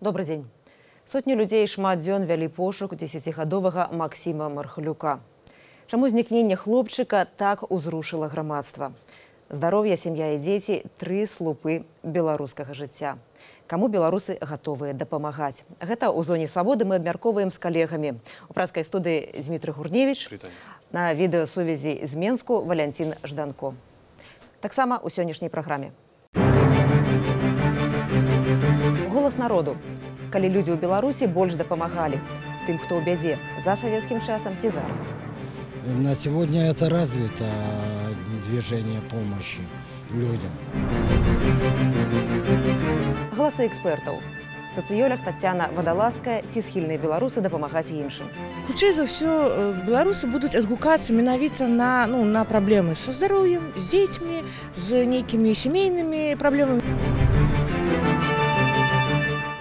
Добрый дзень. Сотні людзей шмат дзён вялі пошук 10гадовага Максіма Мархалюка. Чаму знікнення хлопчыка так узрушыла грамадства? Здароўе, сям'я і дзеці – тры слупы беларускага жыцця. Каму беларусы гатовыя дапамагаць? Гэта ў зоне свабоды мы абмяркоўваем з калегамі. У праскай студыі Дмітрый Гурневіч, на відэасувязі з Менску Валянцін Жданко. Таксама ў сённяшняй праграме. Голас народу. Калі людзі ў Беларусі больш дапамагалі тым, хто ў бядзе, за савецкім часам ці зараз? На сегодня это развито движение помощи людям. Галасы экспертаў. Сацыёлог Тацяна Вадалаская, ці схільныя беларусы дапамагаць іншым. Хутчэй за ўсё, беларусы будуць адгукацца менавіта на праблемы са здароўем, з дзецьмі, з нейкімі сямейнымі праблемамі.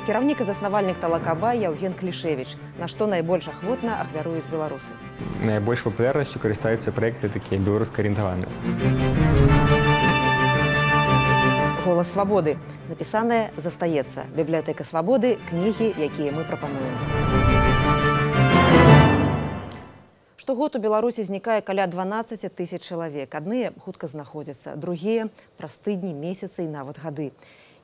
Кіраўнік і заснавальнік Талакаба Яўген Клішевіч. На што найбольш ахвотна ахвяруюць беларусы? Найбольш папулярнасцю карыстаюцца праекты такія беларуска-арыентаваныя. Голас свабоды. Напісанае застаецца. Бібліятэка свабоды, кнігі, якія мы прапануем. Штогод у Беларусі знікае каля 12 000 чалавек. Адныя хутка знаходзяцца, другія праз тыдні, месяцы і нават гады.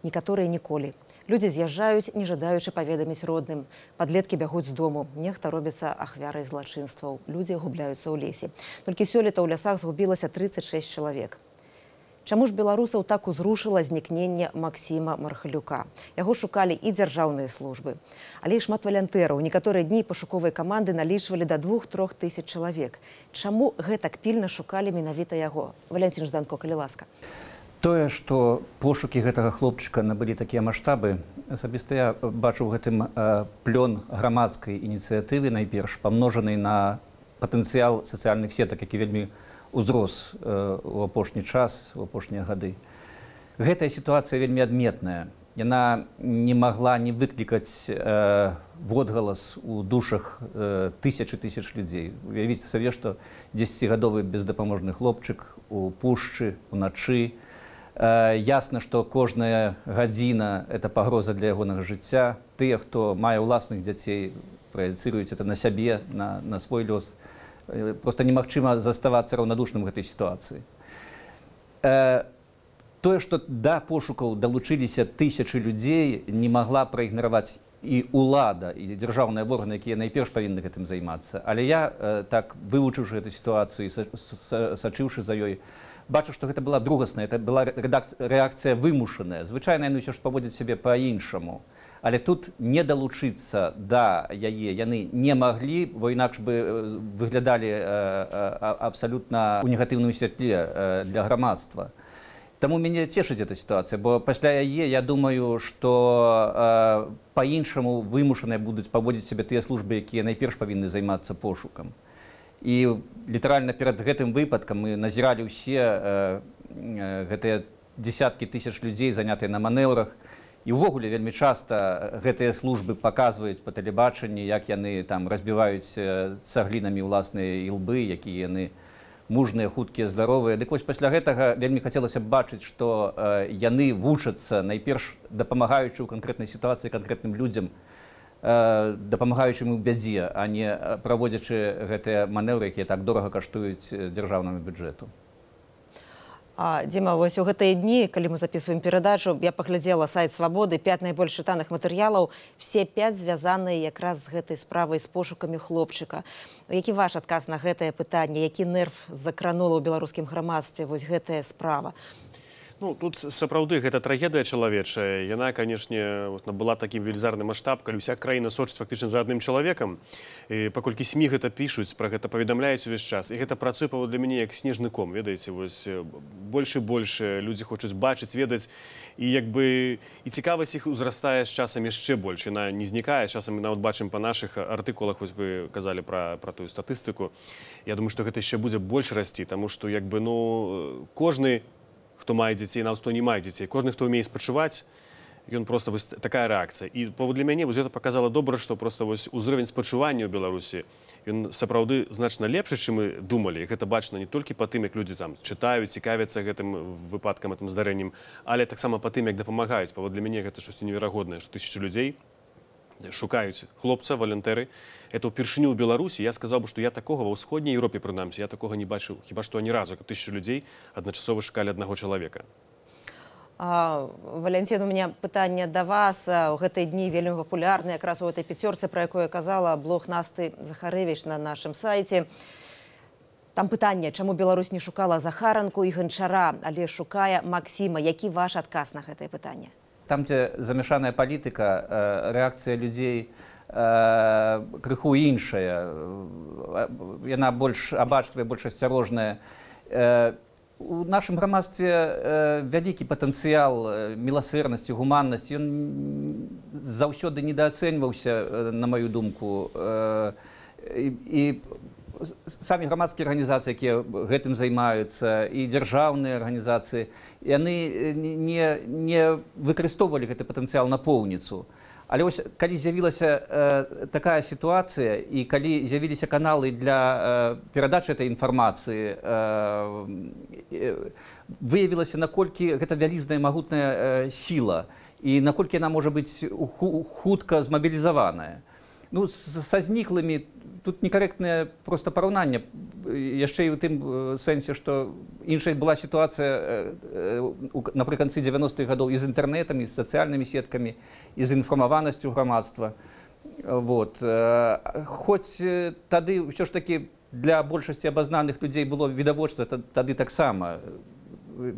Некаторыя ніколі. Людзі з'язджаюць, не жадаючы паведаміць родным. Падлеткі бягуць з дому. Нехта робіцца ахвярай злачынстваў. Людзі губляюцца ў лесе. Толькі сёлета ў лясах згубілася 36 чалавек. Чаму ж беларусаў так узрушыла знікнення Максіма Мархалюка? Яго шукалі і дзяржаўныя службы. Але і шмат валянтэраў. Некаторыя дні пашуковай каманды налічвалі да 2-3 тысяч чалавек. Чаму гэтак пільна шукалі менавіта яго? Валянцін Жданко, калі ласка. Тое, што пошукі гэтага хлопчыка набылі такія маштабы, асабіста я бачу ў гэтым плён грамадскай ініцыятывы, найперш памножанай на патэнцыял сацыяльных сетак, які вельмі узрос у апошні час, у апошнія гады. Гэтая сітуацыя вельмі адметная. Яна не магла не выклікаць водгалас у душах тысяч людзей. Уявіце сабе, што 10гадовы бездапаможны хлопчык у пушчы, уначы. Ясна, што кожная гадзіна – это пагроза для ягонага жыцця. Тыя, хто мае ўласных дзяцей, праецыруюць это на сябе, на свой лёс. Проста немагчыма заставацца раўнадушным гэтай сітуацыі. Тое, што да пошукаў далучыліся тысячы людзей, не магла праігнараваць і ўлада, і дзяржаўныя органы, якія найперш павінны гэтым займацца. Але я, так вывучыўшы гэту сітуацыю, сачыўшы за ёй, бачу, што гэта была другасная, это была рэакцыя вымушаная. Звычайна яны ўсё ж паводзяць сябе па-іншаму. Але тут не далучыцца да яе яны не маглі, бо інакш бы выглядалі абсалютна ў негатыўным святле для грамадства. Таму мяне цешыць эта сітуацыя, бо пасля яе я думаю, што па-іншаму вымушаныя будуць паводзіць сябе тыя службы, якія найперш павінны займацца пошукам. І літаральна перад гэтым выпадкам мы назіралі ўсе гэтыя дзесяткі тысяч людзей, занятыя на манеўрах. І ўвогуле вельмі часта гэтыя службы паказваюць па тэлебачанні, як яны там разбіваюць цаглінамі ўласныя ілбы, якія яны мужныя, хуткія, здаровыя. Дык вось пасля гэтага вельмі хацелася б бачыць, што яны вучацца найперш дапамагаючы ў канкрэтнай сітуацыі канкрэтным людзям, дапамагаючым у бядзе, а не праводзячы гэтыя манеўры, якія так дорага каштуюць дзяржаўнаму бюджэту. Дзіма, вось у гэтыя дні, калі мы запісваем перадачу, я паглядзела сайт Свабоды, 5 найбольш чытаных матэрыялаў, все 5 звязаныя якраз з гэтай справай, з пошукамі хлопчыка. Які ваш адказ на гэтае пытанне? Які нерв закранула ў беларускім грамадстве вось гэтая справа? Ну, тут сапраўды гэта трагедыя чалавечая. Яна, канешне, была такім велізарным маштаб, калі ўся краіна сочыць фактычна за адным чалавекам. Паколькі СМІ гэта пішуць, пра гэта паведамляюць увесь час. І гэта працуе для мяне як снежны ком, ведаеце, вось больш і больш людзі хочуць бачыць, ведаць. І і цікавасць іх узрастае з часам яшчэ больш. Яна не знікае. Часам мы нават бачым па нашых артыкулах, вось вы казалі пра тую статыстыку. Я думаю, што гэта яшчэ будзе больш расці, таму што кожны, хто мае дзяцей, нават хто не мае дзяцей, кожны, хто ўмее спачуваць, ён проста вось такая рэакцыя. І для мяне вось гэта паказала добра, што проста вось узровень спачування ў Беларусі, ён сапраўды значна лепшы, чым мы думалі. Гэта бачна не толькі па тым, як людзі там чытаюць, цікавяцца гэтым выпадкам, гэтым здарэннем, але таксама па тым, як дапамагаюць. Для мяне гэта штосьці неверагоднае, што тысячы людзей шукаюць хлопца, валантэры. Это ўпершыню ў Беларусі. Я сказаў бы, што я такога ва ўсходняй Еўропе, прынамсі, я такога не бачыў, хіба што ані разу, каб 1000 людзей адначасова шукалі аднаго чалавека. Валянцін, у меня пытанне да вас. У гэтыя дні вельмі папулярны якраз у гэтай пяцёрцы, пра якую я казала, блог Насты Захарэвіч на нашым сайце. Там пытанне, чаму Беларусь не шукала Захаранку і Ганчара, але шукае Максіма. Які ваш адказ на гэтае пытанне? Там, дзе замяшаная палітыка, рэакцыя людзей крыху іншая. Яна больш абачлівая, больш асцярожная. У нашым грамадстве вялікі патэнцыял міласэрнасці, гуманнасці. Ён заўсёды недаацэньваўся, на маю думку. І самі грамадскія арганізацыі, якія гэтым займаюцца, і дзяржаўныя арганізацыі, яны не выкарыстоўвалі гэты патэнцыял напоўніцу. Але вось, калі з'явілася такая сітуацыя і калі з'явіліся каналы для перадачы этой інфармацыі, выявілася, наколькі гэта вялізная магутная сіла і наколькі яна можа быць хутка змабілізаваная. Ну, са зніклымі тут некарэктнае проста параўнанне, яшчэ і ў тым сэнсе, што іншая была сітуацыя напрыканцы 90-х гадоў і з інтэрнэтам, і з сацыяльнымі сеткамі, і з інфармаванасцю грамадства. Вот. Хоць тады ўсё ж такі для большасці абазнаных людзей было відавочна тады таксама,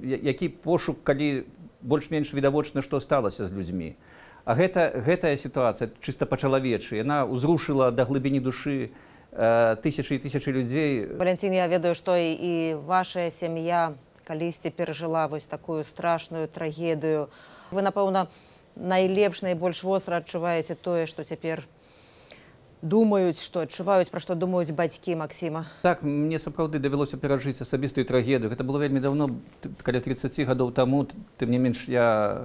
які пошук, калі больш-менш відавочна, што сталася з людзьмі. А гэтая сітуацыя чыста па-чалавечы, яна ўзрушыла да глыбіні душы тысячы і тысячы людзей. Валянцін, я ведаю, што і ваша сям'я калісьці перажыла вось такую страшную трагедыю. Вы, напэўна, найлепш, найбольш востра адчуваеце тое, што цяпер думаюць, што адчуваюць, пра што думаюць бацькі Максіма. Так, мне сапраўды давялося перажыць асабістую трагедыю. Гэта было вельмі даўно, каля 30 гадоў таму. Тым не менш, я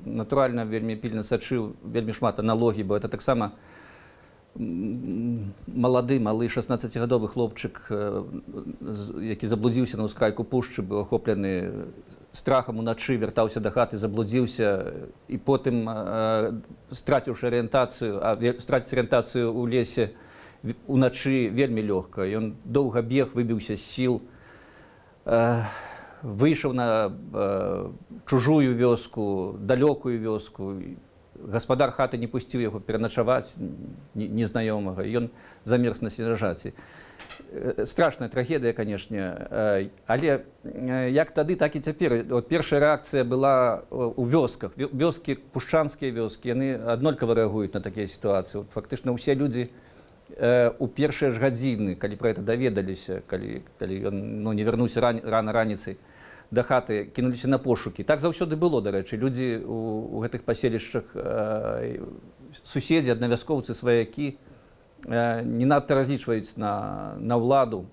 натуральна вельмі пільна сачыў вельмі шмат аналогій, бо это таксама малы 16-гадовы хлопчык, які заблудзіўся на ўскрайку пушчы, быў ахоплены страхам уначы, вяртаўся да хаты, заблудзіўся і потым, страціўшы арыентацыю, страціць арыентацыю ў лесе уначы вельмі лёгка. Ён доўга бег, выбіўся з сіл, выйшаў на чужую вёску, далёкую вёску. Гаспадар хаты не пусціў яго пераначаваць незнаёмага, ён замерз на сенажаці. Страшная трагедыя, канешне, але як тады, так і цяпер. Першая рэакцыя была ў вёсках. Вёскі, пушчанскія вёскі, яны аднолькава рэагуюць на такія сітуацыі. Фактычна ўсе людзі у першыя ж гадзіны, калі пра гэта даведаліся, калі ён не вярнуўся рана раніцай да хаты, кінуліся на пошукі. Так заўсёды было, дарэчы. Людзі у гэтых паселішчах, суседзі, аднавяскоўцы, сваякі, не надта разлічваюць на ўладу,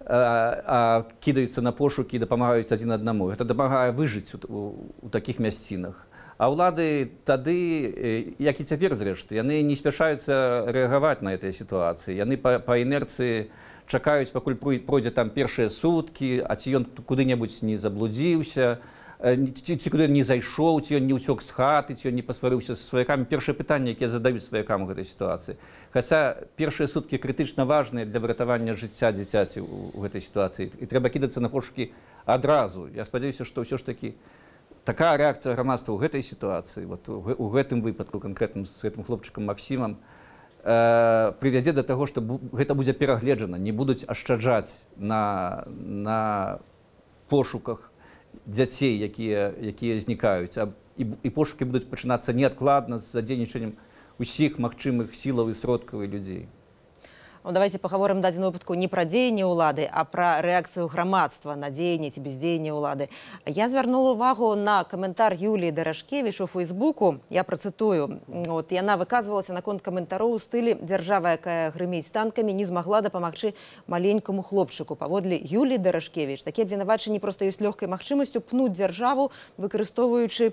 а кідаюцца на пошукі і дапамагаюць адзін аднаму. Гэта дапамагае выжыць у такіх мясцінах. А ўлады тады, як і цяпер зрэшты, яны не спяшаюцца рэагаваць на гэтыя сітуацыі. Яны па інерцыі чакаюць, пакуль пройдзе там першыя суткі, а ці ён куды-небудзь не заблудзіўся, ці куды не зайшоў, ці ён не ўцёк з хаты, ці ён не пасварыўся са сваякамі. Першае пытанне, якія задаюць сваякам у гэтай сітуацыі. Хаця першыя суткі крытычна важныя для выратавання жыцця дзіцяці ў гэтай сітуацыі. І трэба кідацца на пошукі адразу. Я спадзяюся, што ўсё ж такі такая рэакцыя грамадства ў гэтай сітуацыі, у гэтым выпадку канкрэтным з гэтым хлопчыкам Максімам, прывядзе да таго, што гэта будзе перагледжана, не будуць ашчаджаць на пошуках дзяцей, якія знікаюць, і пошукі будуць пачынацца неадкладна з задзейнічаннем усіх магчымых сілаў і сродкаў і людзей. Давайте поговорим в дадзеным выпадку не про дзеянне ўлады, а про рэакцыю грамадства на дзеянне ці бездзеянне ўлады. Я звярнула увагу на каментар Юліі Дарашкевіч у Фейсбуку. Я працытую. Яна выказвалася наконт каментароў у стылі «Дзяржава, якая грыміць танкамі, не змагла дапамагчы маленькаму хлопчыку». Паводле Юліі Дарашкевіч, такія абвінавачанні проста ёсць лёгкай магчымасцю пнуць дзяржаву, выкарыстоўваючы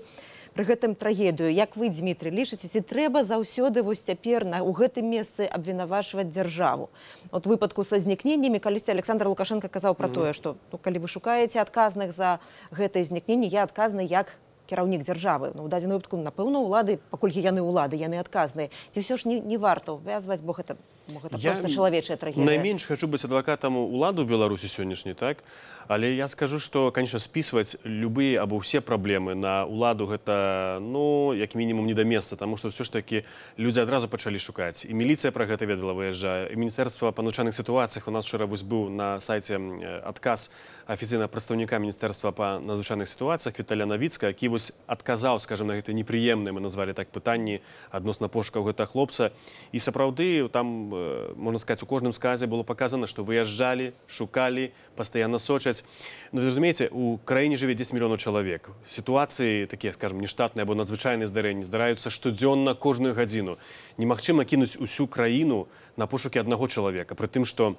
пры гэтым трагедыю. Як вы, Дмітрый, лічыце, ці трэба заўсёды вось цяпер у гэтым месцы абвінавачваць дзяржаву? От у выпадку са знікненнямі, калісьці Александр Лукашенко казаў пра тое, што калі вы шукаеце адказных за гэтае знікненне, я адказны як кіраўнік дзяржавы. Ну, у дадзеным выпадку, напэўна, улады, паколькі яны ўлады, яны адказныя. Ці ўсё ж не варта ўвязваць, бо гэта проста чалавечая трагедыя. Найменш хочу быць адвакатам уладу ў Беларусі сённяшняй, так? Але я скажу, што, конечно, спісваць любыя або ўсе праблемы на ўладу гэта, ну, як мінімум, не да месца, таму што ўсё ж такі людзі адразу пачалі шукаць. І міліцыя пра гэта ведала, выязджае, і Міністэрства па надзвычайных сітуацыях. У нас вчора быў на сайце адказ афіцыйнага прадстаўніка Міністэрства па надзвычайных сітуацыях Віталя Навіцка, які адказаў, скажем, на гэта непрыемныя, мы назвалі так, пытанні адносна пошукаў гэтага хлопца. І сапраўды, там, можна сказаць, у кожным сказе было паказана, што выязджалі, шукалі, пастаянна сочаць. Ну, вы разумееце, у краіне жыве 10 мільёнаў чалавек. Сітуацыі, такія, скажем, нештатныя або надзвычайныя здарэнні здараюцца штодзённа, кожную гадзіну. Немагчыма кінуць усю краіну на пошукі аднаго чалавека, пры тым, што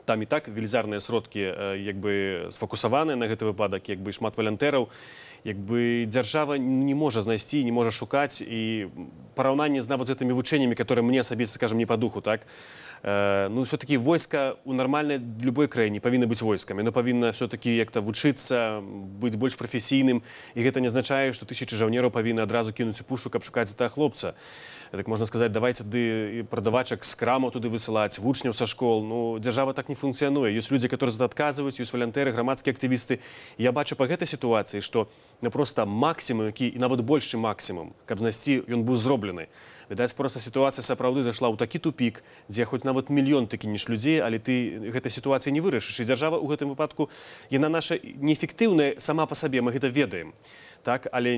там і так велізарныя сродкі як бы сфокусаваныя на гэты выпадак, як бы шмат валянтэраў, як бы дзяржава не можа знайсці, не можа шукаць, і параўнанне з нават з гэтымі вучэннямі, которые мне асабіста, скажем, не па духу, так? Ну, все-таки войска у нормальной любой краіне павінна быць войскамі. Оно павінна все-таки як-то вучыцца, быць больш прафесійным, і гэта не азначае, што тысячы жаўнераў павінны адразу кінуць у пушу, каб шукаць гэтага хлопца. Так можна сказаць, давайте тады прадавачак з крамаў туды высылаць, вучняў са школ. Ну, дзяржава так не функцыянуе. Ёсць людзі, которые за гэта адказваюць, ёсць валянтэры, грамадскія актывісты. І я бачу па гэтай сітуацыі, што просто максімум, які і нават больш, чым максімум, каб знайсці, ён быў зроблены. Відаць, просто сітуацыя сапраўды зайшла ў такі тупік, дзе хоць нават мільён ты кінеш людзей, але ты гэтай сітуацыі не вырашыш. І дзяржава ў гэтым выпадку, яна наша неэфектыўная сама па сабе, мы гэта ведаем. Так, але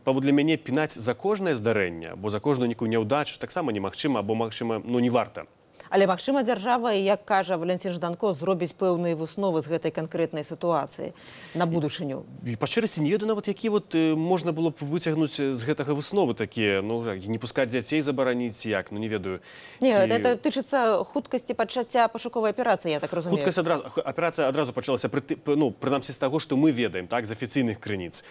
паводле мяне пінаць за кожнае здарэнне, або за кожную нейкую няўдачу таксама немагчыма, або магчыма, ну, не варта. Але, магчыма, дзяржава, як кажа Валентин Жданко, зробіць пэўныя высновы з гэтай канкрэтнай сітуацыі на будучыню. І па шчырасці не ведаю нават, які можна было б выцягнуць з гэтага высновы такія, ну, не пускаць дзяцей забараніць, як, ну, не ведаю. Не, это тычыцца хуткасці пачацця пашуковай аперацыі, я так разумею. Хуткасць аперацыя адразу пачалася, ну, прынамсі з таго, што мы ведаем, так, з афіцыйных крыніц.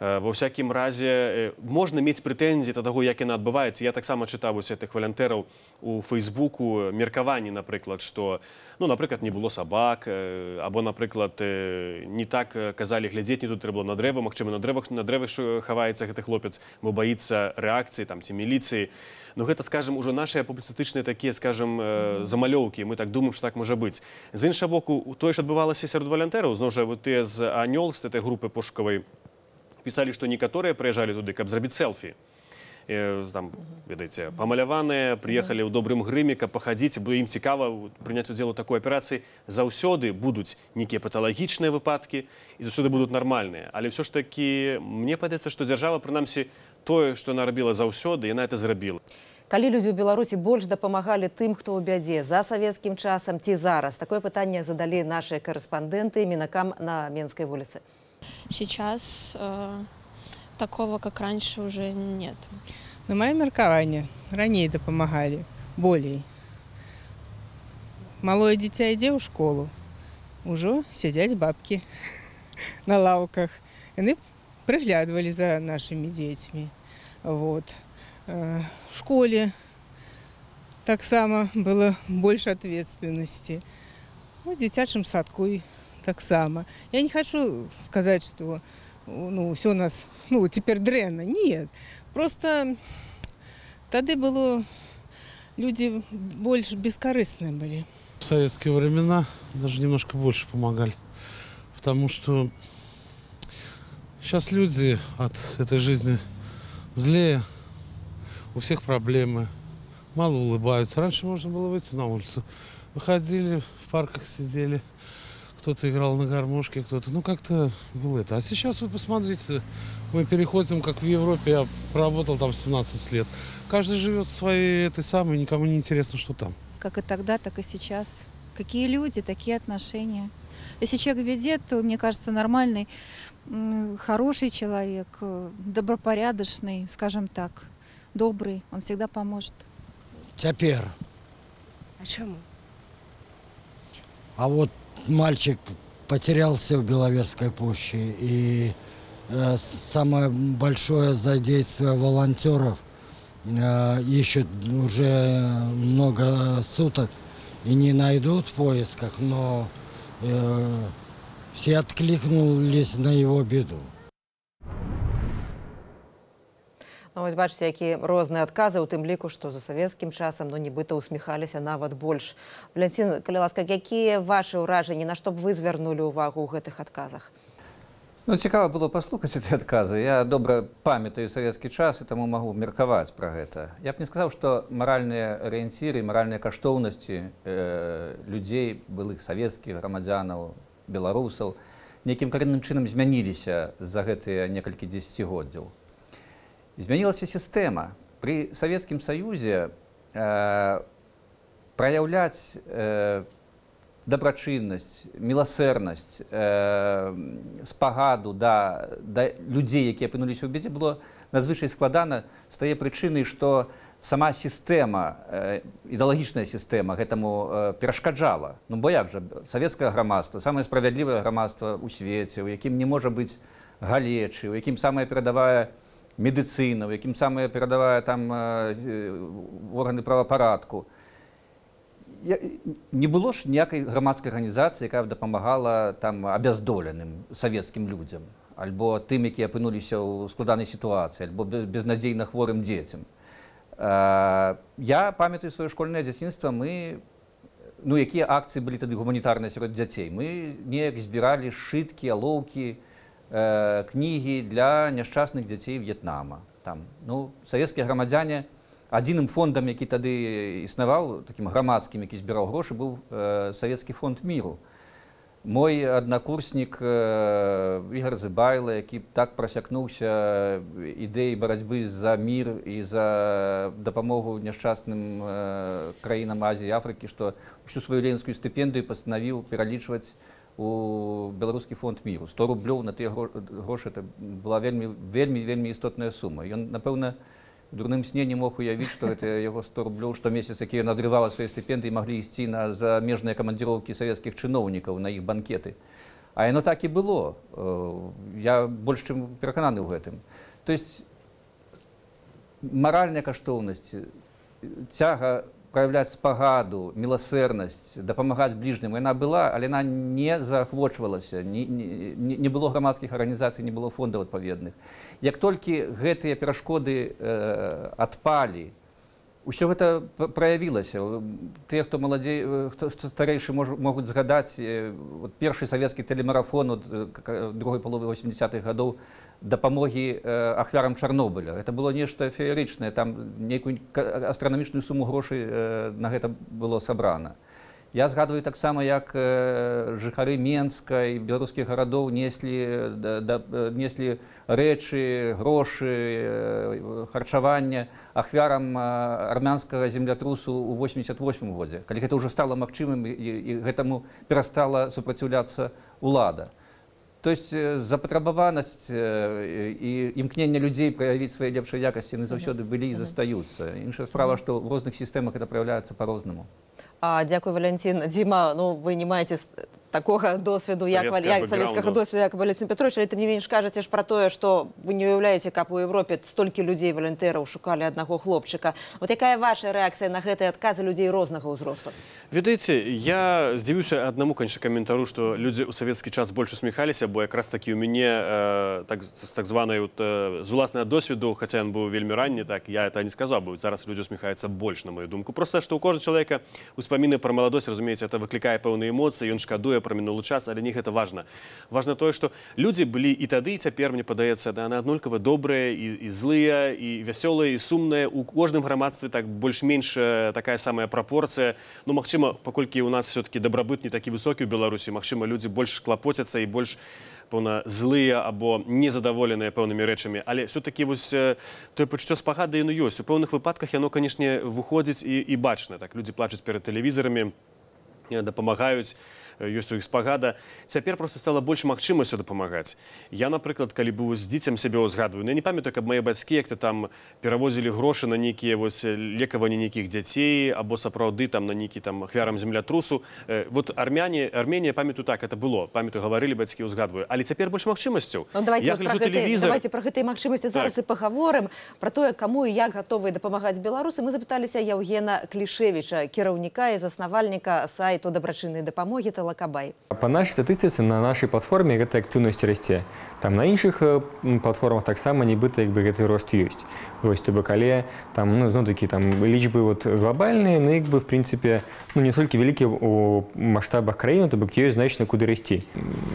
Ва ўсякім разе можна мець прэтэнзіі да таго, як яна адбываецца. Я таксама чытаў вось гэтых валянтэраў у Фейсбуку меркаванні, напрыклад, што, ну, напрыклад, не было сабак, або, напрыклад, не так казалі глядзець, не тут трэба было на дрэва, магчыма, на дрэвах хаваецца гэты хлопец, бо баіцца рэакцыі, там, ці міліцыі. Ну, гэта, скажем, ужо нашыя публіцыстычныя такія, скажем, замалёўкі, мы так думаем, што так можа быць. З іншага боку, тое ж адбывалася сярод валянтэраў, зноў жа, вот тыя з Анёл, з этой групы пошукавай, пісалі, што некаторыя прыязджалі туды, каб зрабіць селфі. Там, ведаеце, памаляваныя, прыехалі ў добрым грыме, каб пахадзіць, бо ім цікава прыняць удзел у такой аперацыі. Заўсёды будуць нейкія паталагічныя выпадкі і заўсёды будуць нармальныя. Але ўсё ж такі, мне падаецца, што дзяржава, прынамсі, тое, што яна рабіла заўсёды, яна гэта зрабіла. Калі людзі ў Беларусі больш дапамагалі тым, хто ў бядзе, за савецкім часам ці зараз? Такое пытанне задалі нашыя карэспандэнты мінакам на Менскай вуліцы. Сейчас такого, как раньше, уже нет. На моє меркаванне, раней дапамагалі, болей. Малое дзіця ідзе ў школу, ужо сядзяць бабкі на лаўках. Яны прыглядвалі за нашымі дзецьмі. Вот. В школе таксама было больш ответственности. В дзіцячым садку таксама. Я не хочу сказать, что, ну, все у нас, ну, теперь дрэнна. Нет. Просто тады было, люди больше бескорыстные были. В советские времена даже немножко больше помогали. Потому что сейчас люди от этой жизни злее, у всех проблемы, мало улыбаются. Раньше можно было выйти на улицу. Выходили, в парках сидели. Кто-то играл на гармошке, кто-то... Ну, как-то было это. А сейчас вы посмотрите, мы переходим, как в Европе. Я проработал там 17 лет. Каждый живет своей этой самой, никому не интересно, что там. Как и тогда, так и сейчас. Какие люди, такие отношения. Если человек в беде, то, мне кажется, нормальный, хороший человек, добропорядочный, скажем так, добрый. Он всегда поможет. Теперь. А чему? А вот мальчик потерялся в Беловежской пуще, и самое большое задействие волонтеров ищут уже много суток и не найдут в поисках, но все откликнулись на его беду. Ну, вось бачыце, якія розныя адказы, у тым ліку, што за савецкім часам, ну, нібыта усміхаліся нават больш. Валянцін, калі ласка, якія вашы ўражанні, на што б вы звярнулі ўвагу ў гэтых адказах? Ну, цікава было паслухаць гэтыя адказы. Я добра памятаю савецкі час і таму магу меркаваць пра гэта. Я б не сказаў, што маральныя арыенціры, маральныя каштоўнасці людзей, былых савецкіх грамадзянаў, беларусаў, нейкім карэнным чынам змяніліся за гэтыя некалькі дзесяцігоддзяў. Змянілася сістэма. Пры Савецкім Саюзе праяўляць дабрачыннасць, міласэрнасць, спагаду да людзей, якія апынуліся ў бядзе, было надзвычай складана з тае прычыны, што сама сістэма, ідэалагічная сістэма гэтаму перашкаджала. Ну, бо як жа, савецкае грамадства, самае справядлівае грамадства ў свеце, у якім не можа быць галечы, у якім самая перадавая медыцына, у якім самая перадавая там органы правапарадку. Не было ж ніякай грамадскай арганізацыі, якая б дапамагала там абяздоленым савецкім людзям, альбо тым, якія апынуліся ў складанай сітуацыі, альбо безнадзейна хворым дзецям. Я памятаю сваё школьнае дзяцінства, ну, якія акцыі былі тады гуманітарныя сярод дзяцей. Мы неяк збіралі сшыткі, алоўкі, кнігі для няшчасных дзяцей В'етнама. Ну, савецкія грамадзяне, адзіным фондам, які тады існаваў, такім грамадскім, які збіраў грошы, быў Савецкі фонд міру. Мой аднакурснік Ігор Зыбайла, які так прасякнуўся ідэяй барацьбы за мір і за дапамогу няшчасным краінам Азіі і Афрыкі, што ўсю сваю ленінскую стыпендыю пастанавіў пералічваць у беларускі фонд міру. 100 рублёў на тыя грошы, это была вельмі істотная сума. Ён, напэўна, у дурным сне не мог уявіць, што гэта яго 100 рублёў штомесяц, якія ён адрывала свае стыпендыі, маглі ісці на замежныя камандзіроўкі савецкіх чыноўнікаў, на іх банкеты. А яно так і было. Я больш чым перакананы ў гэтым. То есть маральная каштоўнасць, цяга праяўляць спагаду, міласэрнасць, дапамагаць бліжняму, яна была, але яна не заахвочвалася, не было грамадскіх арганізацый, не было фондаў адпаведных. Як толькі гэтыя перашкоды адпалі, усё гэта праявілася. Тыя, хто старэйшы, могуць згадаць першы савецкі тэлемарафон ад другой паловы 80-х гадоў дапамогі ахвярам Чарнобыля. Это было нешта феерычнае, там нейкую астранамічную суму грошай на гэта было сабрана. Я згадваю таксама, як жыхары Менска і беларускіх гарадоў неслі рэчы, грошы, харчаванне ахвярам армянскага землятрусу ў 88 годзе, калі гэта ўжо стала магчымым і гэтаму перастала супраціўляцца ўлада. То есть запатрабаванасць і імкненне людзей праявіць свае лепшыя якасці яны заўсёды былі і застаюцца. Іншая справа, што ў розных сістэмах гэта праяўляецца па-рознаму. Дякую, Валянцін. Дзіма, ну, вы не маеце такога досведу, савецкага досведу, як Валянцін Петрович, але тым не менш кажаце ж пра тое, што вы не уяўляеце, каб у Европе столькі людзей, валантэраў шукалі аднаго хлопчыка. Вот якая ваша рэакцыя на гэтыя адказы людзей рознага ўзросту? Ведаеце, я здзівіўся аднаму, конечно, каментару, што людзі ў савецкі час больш усміхаліся, бо якраз такі ў мяне так званай з уласнага досведу, хаця ён быў вельмі ранні, так я это не сказаў, бо зараз людзі усміхаюцца больш, на мою думку. Просто што ў кожнага чалавека успаміны пра маладосць, разумееце, это выклікае пэўныя эмоцыі, ён шкадуе пра мінулы час, але не гэта важна. Важна тое, што людзі былі і тады, і цяпер, мне падаецца, аднолькава добрыя, і злыя, і вясёлыя, і сумныя. У кожным грамадстве так больш-менш такая самая прапорцыя. Ну, магчыма, паколькі ў нас все-таки дабрабыт не такі высокі ў Беларусі, магчыма, людзі больш клапоцяцца і больш, пэўна, злыя або незадаволеныя пэўнымі рэчамі. Але все-таки вось тое пачуццё спагады яно ёсць. У пэўных выпадках яно, канешне, выходзіць і бачна. Так, людзі плачуць перад тэлевізарамі, дапамагаюць, ёсць у іх спагада. Цяпер проста стала больш магчымасцю дапамагаць. Я, напрыклад, калі быў з дзіцем сябе ўзгадваю, я не памятаю, каб мае бацькі як-то там перавозілі грошы на нейкія лекаванні нейкіх дзяцей або сапраўды там на нейкі там ахвярам землятрусу. Вот Арменія, памятаю, так это было. Памятаю, гаварылі бацькі, ўзгадваю. Але цяпер больш магчымасцяў. Я гляджу тэлевізор. Давайте пра гэтыя магчымасці зараз і пагаворым. Пра тое, каму і як гатовыя дапамагаць беларусы. Мы запыталіся Яўгена Клішевіча, кіраўніка і заснавальніка сайту дабрачыннай дапамогі Балакабай. По нашей статистике на нашей платформе эта активность расте. Там на іншых платформах так само нібыта гэты рост ёсць. Вось то бок, але там ну зноў такі там лічбы вот глобальныя, ну як бы в принципе ну не столькі вялікія у маштабах краіны, то бок ёсць значна куды расці.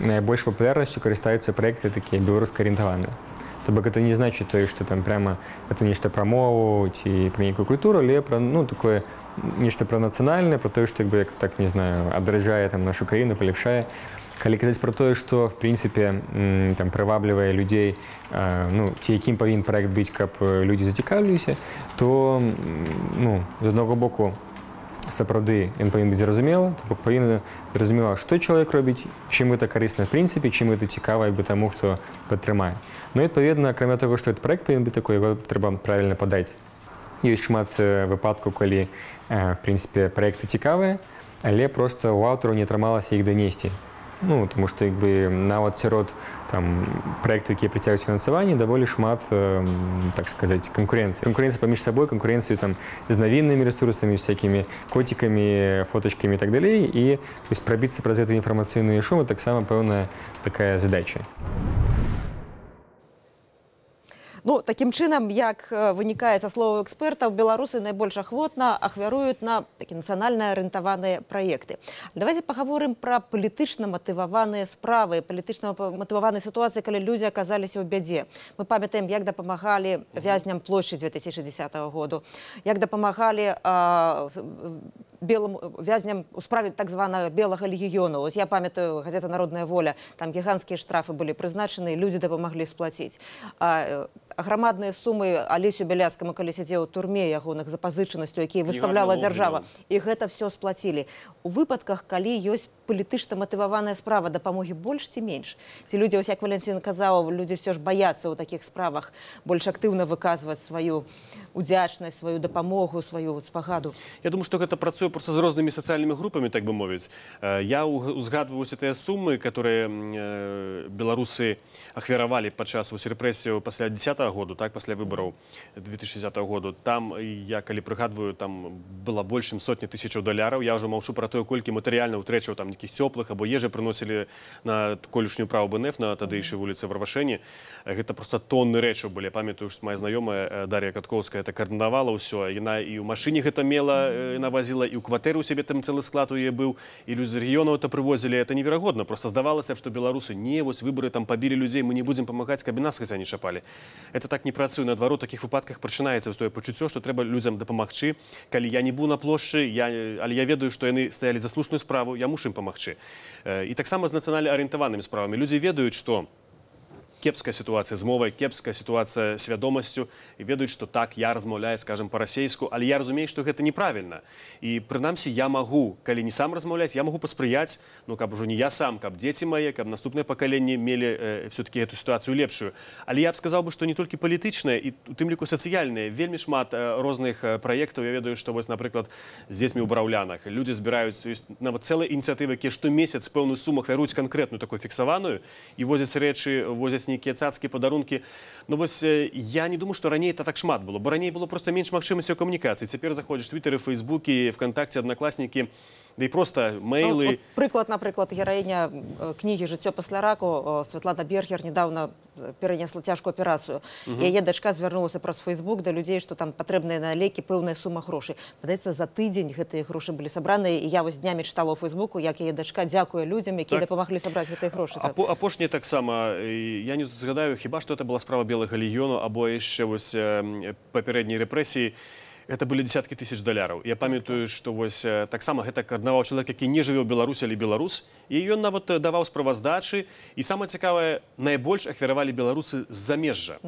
Найбольш папулярнасцю карыстаюцца праекты такія беларуска-арыентаваныя. То бок это не значит, что там прямо это нечто про мову ці про некую культуру, але про ну такое нечто про нацыянальнае, про тое, што як бы як так не знаю, адраджае там нашу краіну, паляпшае. Калі казаць про тое, што в прынцыпе там прываблівае людзей, ну ці якім павінен праект быць, каб людзі зацікавіліся, то ну з аднаго боку сапраўды ён павінен быць зразумелы, то бок павінна зразумела, што чалавек робіць, чым гэта карысна в прынцыпе, чым гэта цікава як бы таму, хто падтрымае. Ну адпаведна, акрамя таго, што этот праект павінен быць такой, яго трэба правільна падаць. Ёсць шмат выпадкаў, калі в прынцыпе праекты цікавыя, але проста у аўтараў не атрымалася іх данесці. Ну, тому што як бы нават сярод там праектаў, якія прыцягваюць фінансаванне, даволі шмат, так сказаць, канкурэнцыі. Канкурэнцыя паміж сабой, канкурэнцыю там з навіннымі рэсурсамі, всякімі коцікамі, фотачкамі і так далей. І прабіцца праз гэты інфармацыйную шуму таксама пэўная такая задача. Ну, такім чынам, як вынікае са словаў экспертаў, беларусы найбольш ахвотна ахвяруюць на такі нацыянальна арыентаваныя праекты. Давайте пагаворым пра палітычна матываваныя справы, палітычна матываваныя сітуацыі, калі людзі аказаліся ў бядзе. Мы памятаем, як дапамагалі вязням плошчы 2010 году, як дапамагалі белым вязням у справе так званага белага легіёну. Ось я памятаю, газета «Народная воля», там гіганцкія штрафы былі прызначаны, людзі дапамаглі сплаціць. Грамадныя сумы Алесю Бяляцкаму, калі сядзеў у турме ягоных запазычанасцяў, якія выставляла дзяржава. І гэта все сплацілі. У выпадках, калі ёсць палітычна матываваная справа, дапамогі больш ці менш? Ці людзі, ось як Валентин казаў, людзі все ж баяцца ў такіх справах больш актыўна выказваць сваю удзячнасць, сваю дапамогу, сваю спагаду? Я думаю, што гэта працуе просто з рознымі сацыяльнымі групамі, так бы мовіць. Я узгадваю тыя сумы, которые беларусы ахвяравалі падчас рэпрэсіяў пасля 2010 году, так, пасля выбараў 2010 году. Там, я калі прыгадваю, там была больш чым сотні тысячаў даляраў. Я ўжо маўчу пра тое, колькі матэрыяльна ўтрэчаў там нейкіх цёплых або ежы прыносілі на колішнюю праву БНФ на тадыйшай вуліцы Варвашэні. Гэта просто тонны рэчаў былі. Я памятаю, што моя знаёмая Дар'я Каткоўская это каардынавала ўсё. Яна і ў машыне гэта мела, навазіла, і ў кватэры ў сябе там цэлы склад у яе быў, і людзі з рэгіёнаў это прывозілі. Это неверагодна. Просто здавалася б, што беларусы не, вось выбары там пабілі людзей, мы не будзем памагаць, каб і нас хаця не чапалі. Это так не працуе. Наадварот, у такіх выпадках пачынаецца тое пачуццё, што трэба людзям дапамагчы. Калі я не быў на плошчы, але я ведаю, што яны стаялі за слушную справу, я мушу ім памагчы. І таксама з нацыянальна арыентаванымі справамі. Людзі ведаюць, што кепская ситуация з мовай, кепская ситуация свядомасцю і ведаюць, што так, я размаўляю, скажем, па-расейску, але я разумею, што гэта неправільна. І прынамсі я магу, калі не сам размаўляць, я магу паспрыяць, ну каб ужо не я сам, каб дзеці мае, каб наступнае пакаленне мелі все-таки эту сітуацыю лепшую. Але я б сказаў бы, што не толькі палітычныя і у тым ліку сацыяльныя, вельмі шмат розных праектаў. Я ведаю, што вось, напрыклад, з дзецьмі ў браўлянах людзі збіраюць нават цэлыя ініцыятывы, якія штомесяц пэўную суму ахвяруюць канкрэтную такую фіксаваную і возяць рэчы, возяць нейкія цацкі, падарункі. Ну вось я не думаю, што раней это так шмат было, бо раней было просто менш магчымасцяў камунікацыі. Цяпер заходзіш Твиттер, Фейсбукі, ВКонтакце, Аднакласнікі, да і проста мэйлы. Прыклад, напрыклад, гераіня кнігі «Жыццё пасля раку» Святлана Бергер недавно перенесла цяжкую аперацыю. Яе дачка звярнулася праз Фейсбук да людзей, што там патрэбныя на лекі пэўная сума грошай. Падаецца, за тыдзень гэтыя грошы былі сабраныя, і я вось днямі чытала ў Фейсбуку, як яе дачка дзякуе людзям, якія дапамаглі сабраць гэтыя грошы. Апошняе таксама, я не згадаю, хіба што это была справа белага легіёну або яшчэ вось папярэдняй рэпрэсіі. Это былі десяткі тысяч даляраў. Я памятаю, што вось таксама гэта каардынаваў чалавек, які не жыве ў Беларусі, але беларус, і ён нават даваў справаздачы. І самае цікавае, найбольш ахвяравалі беларусы з замежжа.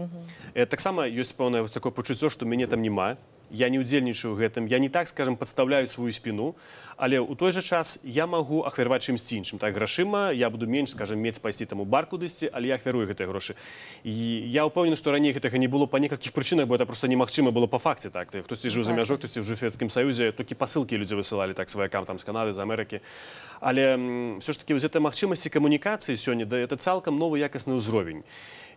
Таксама ёсць пэўнае такое пачуццё, што мяне там няма. Я не ўдзельнічаю ў гэтым, я не так, скажем, падстаўляю сваю спіну, але ў той жа час я магу ахвяраваць чымсьці іншым. Так, грашыма, я буду менш, скажем, мець пайсці там у бар кудысьці, але я ахвярую гэтыя грошы. І я ўпэўнены, што раней гэтага не было па некалькіх прычынах, бо это проста немагчыма было па факце. Так, хтосьці жыў за мяжой, хтосьці жыў у Савецкім Саюзе, толькі пасылкі людзі высылалі так сваякам там з Канады, з Амерыкі. Але все ж таки вось гэта магчымасці камунікацыі сёння, это цалкам новы якасны ўзровень.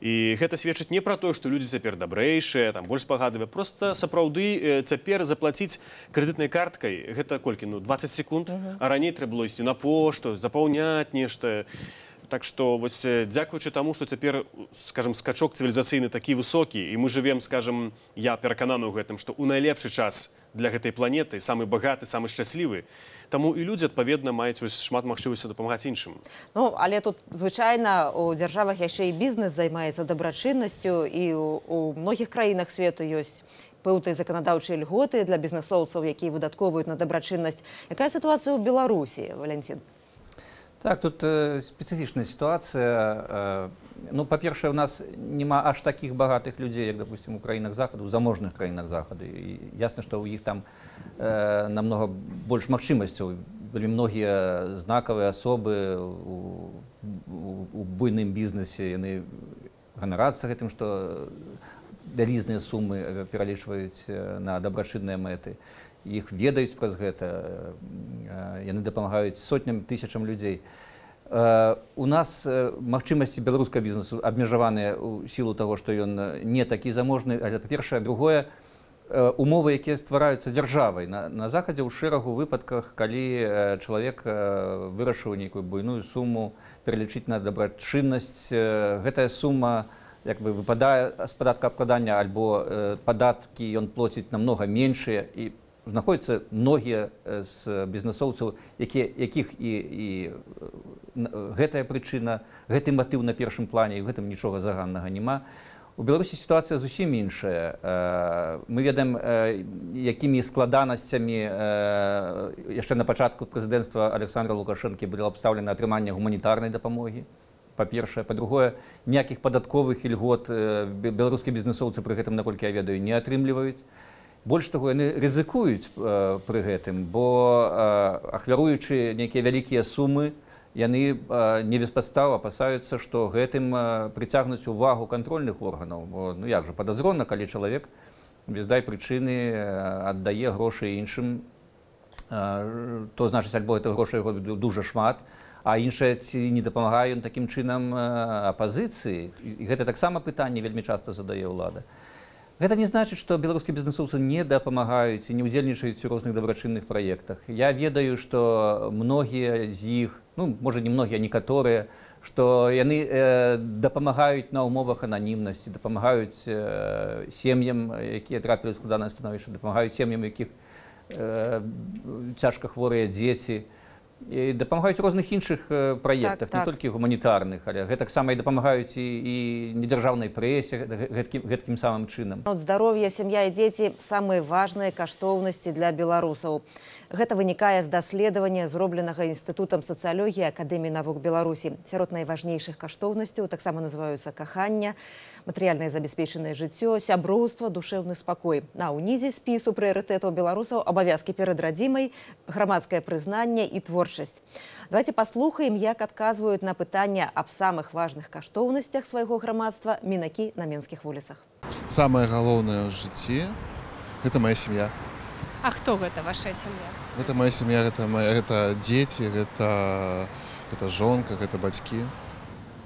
І гэта сведчыць не пра тое, што людзі цяпер дабрэйшыя, там больш пагадавыя, проста сапраўды цяпер заплаціць крэдытнай карткай гэта колькі, 20 секунд, а раней трэба было ісці на пошту, запаўняць нешта. Так што вось дзякуючы таму, што цяпер, скажем, скачок цывілізацыйны такі высокі, і мы жывем, скажем, я перакананы ў гэтым, што ў найлепшы час для гэтай планеты, самы багаты, самы шчаслівы, таму і людзі, адпаведна, маюць шмат магчымасцяў дапамагаць іншым. Ну, але тут, звычайна, у дзяржавах яшчэ і бізнес займаецца дабрачыннасцю, і у многіх краінах свету ёсць пэўныя заканадаўчыя льготы для бізнесоўцаў, якія выдаткоўваюць на дабрачыннасць. Якая сітуацыя ў Беларусі, Валентин? Так, тут специфичная ситуация. Ну, по-перше, у нас нема аж таких богатых людей, как, допустим, у краинах Заходу, у заможных краинах Заходу. И ясно, что у них там намного больше магчымасцяў. Были многие знаковые особы у буйным бізнесе, яны ганарацца гэтым, што вялізныя сумы пералічваюць на дабрачынныя мэты. Іх ведаюць праз гэта, яны дапамагаюць сотням, тысячам людзей. У нас магчымасці беларускага бізнесу абмежаваныя ў сілу таго, што ён не такі заможны, але па-першае, другое, умовы, якія ствараюцца дзяржавай. На Захадзе ў шэрагу выпадках, калі чалавек вырашыў нейкую буйную суму пералічыць на дабрачыннасць, гэтая сума як бы выпадае з падаткаабкладання, альбо падаткі ён плоціць намнога меншыя, і знаходзяцца многія з бізнесоўцаў, якіх і гэтая прычына, гэты матыў на першым плане, і ў гэтым нічога заганнага няма. У Беларусі сітуацыя зусім іншая. Мы ведаем, якімі складанасцямі яшчэ на пачатку прэзідэнцтва Александра Лукашэнкі было абстаўлена атрыманне гуманітарнай дапамогі. Па-першае, па-другое, ніякіх падатковых ільгот беларускія бізнесоўцы пры гэтым, наколькі я ведаю, не атрымліваюць. Больш таго, яны рызыкуюць пры гэтым, бо ахвяруючы нейкія вялікія сумы, яны не без падстаў апасаюцца, што гэтым прыцягнуць увагу кантрольных органаў. Бо, ну як жа, падазрона, калі чалавек без дай прычыны аддае грошы іншым, то значыць, альбо гэта грошай дужа шмат, а іншае ці не дапамагае ён такім чынам апазіцыі. І гэта таксама пытанне вельмі часта задае ўлада. Гэта не значыць, што беларускія бізнесоўцы не дапамагаюць і не ўдзельнічаюць у розных дабрачынных праектах. Я ведаю, што многія з іх, ну, можа, не многія, а некаторыя, што яны дапамагаюць на умовах ананімнасці, дапамагаюць сем'ям, якія трапілі ў складанае становішча, дапамагаюць сем'ям, якіх цяжка хворыя дзеці, і дапамагаюць у розных іншых праектах, не толькі гуманітарных, але гэтаксама і дапамагаюць і недзяржаўнай прэсе гэткім самым чынам. Здароўе, сям'я і дзеці – самыя важныя каштоўнасці для беларусаў. Гэта вынікае з даследавання, зробленага Інстытутам сацыялогіі Акадэміі навук Беларусі. Сярод найважнейшых каштоўнасцяў таксама называюцца каханне, матэрыяльнае забяспечанае жыццё, сяброўства, душэўны спакой. На ўнізе спісу прыярытэтаў беларусаў абавязкі перад радзімай, грамадскае прызнанне і творчасць. Давайте паслухаем, як адказваюць на пытанне аб самых важных каштоўнасцях свайго грамадства мінакі на менскіх вуліцах. Самае галоўнае ў жыцці – гэта моя сям'я. А хто гэта ваша сям'я? Гэта моя сям'я, гэта дзеці, гэта жонка, гэта бацькі.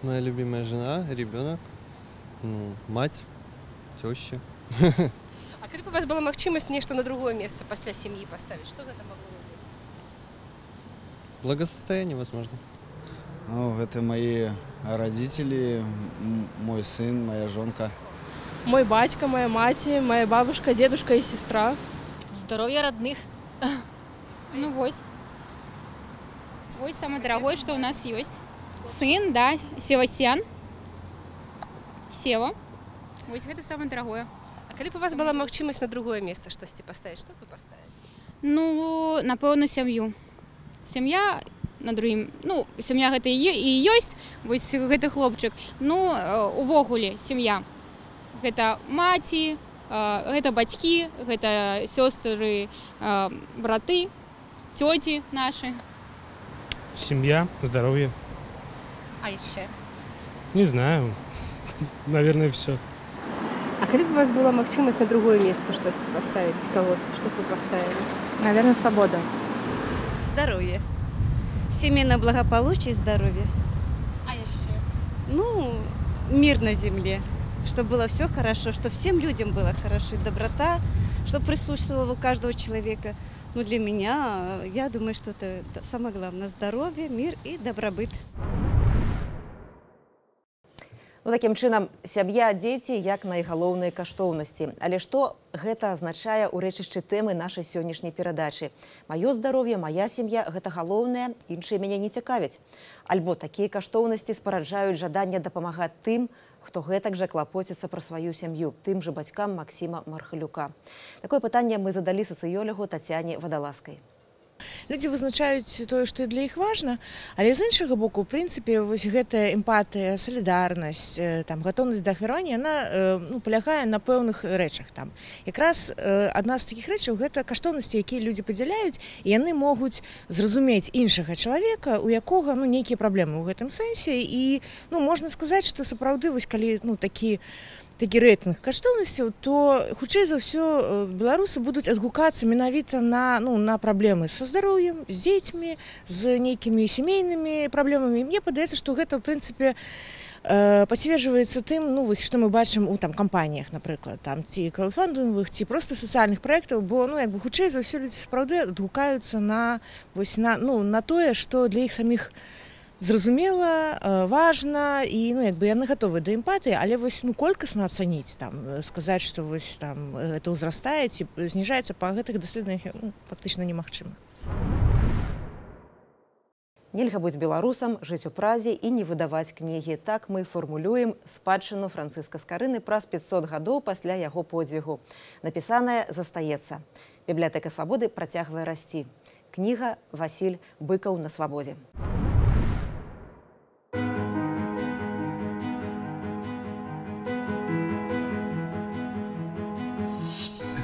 Моя любимая жена, ребенок, мать, теща. А калі б у вас была магчымасць нешта на другое месца пасля сям'і паставіць, што гэта магло бы быць? Благосостояние, возможно. Ну, это мои родители, мой сын, моя жонка. Мой батька, моя мать, моя бабушка, дедушка и сестра. Здоровье родных. Ну, вось. Вось самое дорогое, что у нас есть. Сын, да, Севастьян. Сева. Вось гэта самое дорогое. А калі б у вас была магчымасць на другое месца штосьці паставіць, што б вы паставілі? Ну, напэўна, сям'ю. Сям'я на другім, ну, сям'я гэта і ёсць, вось гэты хлопчык. Ну, увогуле, сям'я. Гэта маці, гэта бацькі, гэта сёстры, браты, тёці наши. Семья, здоровье. А еще? Не знаю. Наверное, все. А калі б у вас была магчымасць на другое месца штосьці паставіць, кагосьці, што б вы паставілі? Наверное, свободу. Здоровье. Семейное благополучие и здоровье. А еще? Ну, мир на земле, чтобы было все хорошо, чтобы всем людям было хорошо, и доброта, чтобы присутствовала у каждого человека. Ну, для меня, я думаю, что это самое главное – здоровье, мир и добробыт. Ну, такім чынам, сям'я, дзеці як найгалоўныя каштоўнасці. Але што гэта азначае ў рэчышчы тэмы нашай сённяшняй перадачы? Маё здароўе, мая сям'я – гэта галоўнае, іншыя мяне не цікавяць. Альбо такія каштоўнасці спараджаюць жаданне дапамагаць тым, хто гэтак жа клапоціцца пра сваю сям'ю, тым жа бацькам Максіма Мархалюка. Такое пытанне мы задалі сацыёлагу Тацяне Вадаласкай. Людзі вызначаюць тое, што для іх важна, але з іншага боку, у прынцыпе, вось гэтая эмпатыя, салідарнасць, там, гатоўнасць да ахвяравання, яна палягае на пэўных рэчах. Там. Якраз адна з такіх рэчаў – гэта каштоўнасці, якія людзі падзяляюць, і яны могуць зразумець іншага чалавека, у якога нейкія праблемы ў гэтым сэнсе. І можна сказаць, што сапраўды, вось калі такі рэйтынг каштоўнасцяў, то хутчэй за ўсё беларусы будуць адгукацца менавіта на праблемы са здароўем, з дзецьмі, з нейкімі сямейнымі праблемамі. Мне падаецца, што гэта, ў прынцыпе, пацверджваецца тым, што мы бачым у кампаніях, напрыклад, ці краудфандынгавых, ці проста сацыяльных праектаў, бо хутчэй за ўсё людзі сапраўды адгукаюцца на тое, што для іх саміх зразумела, важна, і яны гатовы да эмпатыі, але колькасна ацаніць, сказаць, што гэта ўзрастае ці зніжаецца па гэтых даследаваннях фактычна немагчыма. Нельга быць беларусам, жыць у Празе і не выдаваць кнігі. Так мы фармулюем спадчыну Францыска Скарыны праз 500 гадоў пасля яго подзвігу. Напісанае застаецца. Бібліятэка свабоды працягвае расці. Кніга «Васіль Быкаў на свабодзе».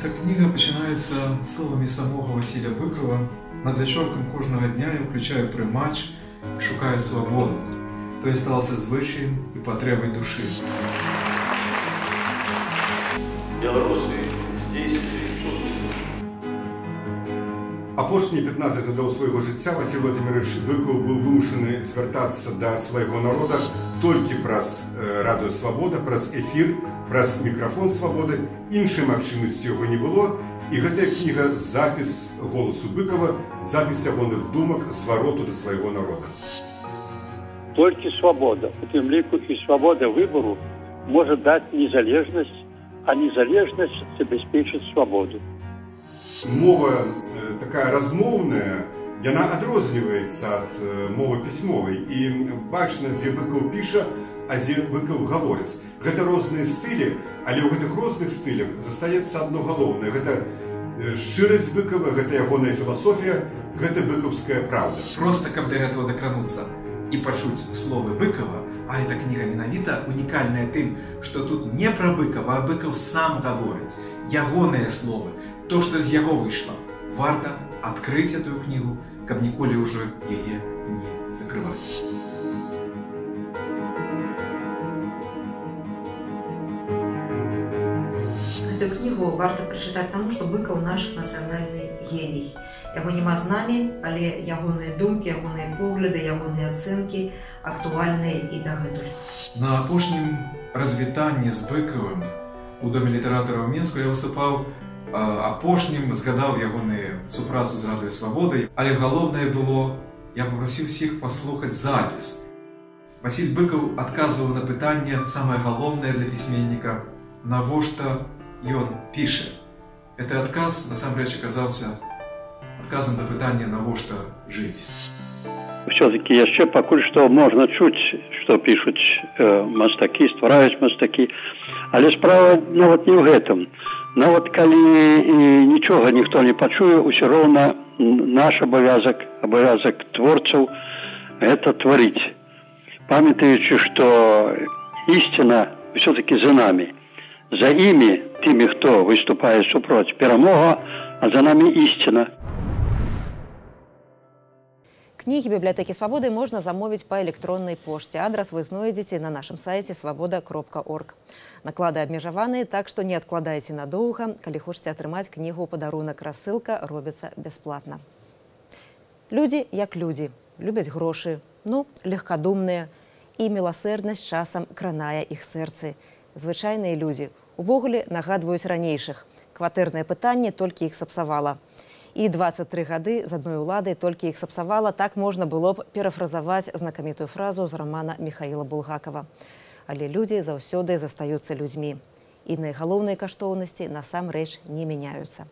Эта книга начинается словами самого Василя Быкова. Над вечорком кожного дня я включаю приймач, шукаю свободу. То сталося звичаєм і потребою душі. Белорусы здесь чувствуют. Апошние 15 годов своего жыцця Василь Владимирович Быков был вымушаны звяртацца до своего народа только праз радыё «Свобода», праз эфир, праз мікрафон «Свободы». Іншай магчымасці яго не было. І гэтая кніга – запіс голасу Быкова, запіс ягоных думак, звароту до свайго народа. Толькі свабода, у тым ліку і свабода выбару можа даць незалежнасць, а незалежнасць забяспечыць свабоду. Мова такая размоўная, яна адрозніваецца ад мовы пісьмовай. І бачна, дзе Быкаў піша, а дзе Быкаў гаворыць. Гэта розныя стылі, але ў гэтых розных стылях застаецца адно галоўнае. Гэта шчырасць Быкова, гэта ягоная філасофія, гэта быкаўская праўда. Просто каб да гэтага дакрануцца і пачуць словы Быкова, а эта кніга менавіта унікальная тым, што тут не пра Быкова, а Быкаў сам гаворыць. Ягоныя словы, то, што з яго выйшла. Варта адкрыць эту кнігу, каб ніколі ўжо яе не закрываць. Эту книгу варто прочитать тому, что Быков наш национальный гений. Яго нема з намі, але ягоныя думкі, ягоныя погляды, ягоныя ацэнкі актуальныя і дагэтуль. На апошнім развітанні з Быкавым у Доме літаратара ў Мінску я выступаў апошнім, згадаў ягоную супрацу з радыё «Свобода», але галоўнае было, я папрасіў усіх паслухаць запіс. Васіль Быкаў адказваў на пытанне самае галоўнае для пісьменніка, навошта ён піша. Гэты адказ, насамрэч, аказаўся адказам на пытанне, навошта жыць. Все-таки яшчэ пакуль што можна чуць, што пішуць мастакі, ствараюць мастакі, але справа нават не ў гэтым. Нават калі нічога ніхто не пачуе, усё роўна наш абавязак творцаў гэта тварыць. Памятаючы, што ісціна все-таки за намі. За імі, тымі, хто выступае супроць, перамога, а за намі ісціна. Кнігі бібліятэкі «Свабоды» можна замовіць па электроннай пошце. Адрас вы знойдзеце на нашым сайце svoboda.org. Наклады абмежаваныя, так што не адкладайце надоўга. Калі хочаце атрымаць кнігу ў падарунак, рассылка робіцца бясплатна. Людзі як людзі. Любяць грошы, легкадумныя. І міласэрнасць часам кранае іх сэрцы. Звычайныя людзі увогуле нагадваюць ранейшых. Кватэрнае пытанне толькі іх сапсавала. І 23 гады з адной уладай толькі іх сапсавала, так можна было б перафразаваць знакамітую фразу з рамана Михаіла Булгакова. Але людзі заўсёды застаюцца людзьмі. І найгалоўныя каштоўнасці насамрэч не мяняюцца.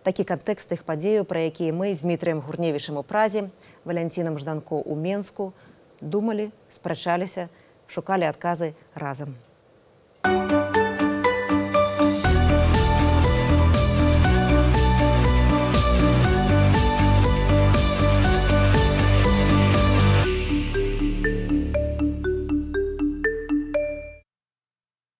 Такі кантэкст тых падзеяў, пра якія мы з Дмітрыем Гурневічам у Празе, Валянцінам Жданко ў Менску думалі, спрачаліся, шукалі адказы разам.